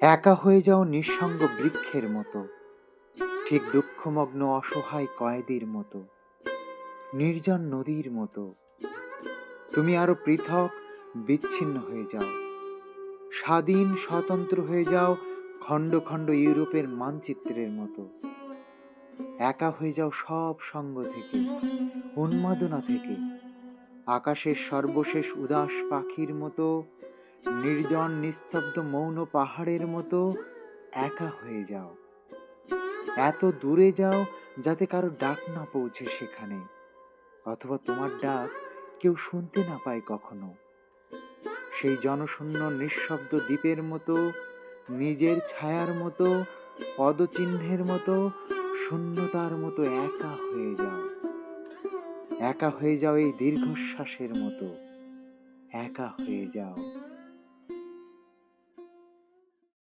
একা হয়ে যাও নিঃসঙ্গ বৃক্ষের মতো, ঠিক দুঃখমগ্ন অসহায় কয়েদির মতো, নির্জন নদীর মতো। তুমি আরো পৃথক, বিচ্ছিন্ন হয়ে যাও, স্বাধীন স্বতন্ত্র হয়ে যাও, খণ্ড খণ্ড ইউরোপের মানচিত্রের মতো। একা হয়ে যাও সব সঙ্গ থেকে, উন্মাদনা থেকে, আকাশের সর্বশেষ উদাস পাখির মতো, নির্জন নিস্তব্ধ মৌন পাহাড়ের মতো। একা হয়ে যাও, এত দূরে যাও যাতে কারো ডাক না পৌঁছে সেখানে, অথবা তোমার ডাক কেউ শুনতে না পায় কখনো। সেই জনশূন্য নিঃশব্দ দ্বীপের মতো, নিজের ছায়ার মতো, পদচিহ্নের মতো, শূন্যতার মতো একা হয়ে যাও। একা হয়ে যাও এই দীর্ঘশ্বাসের মতো, একা হয়ে যাও।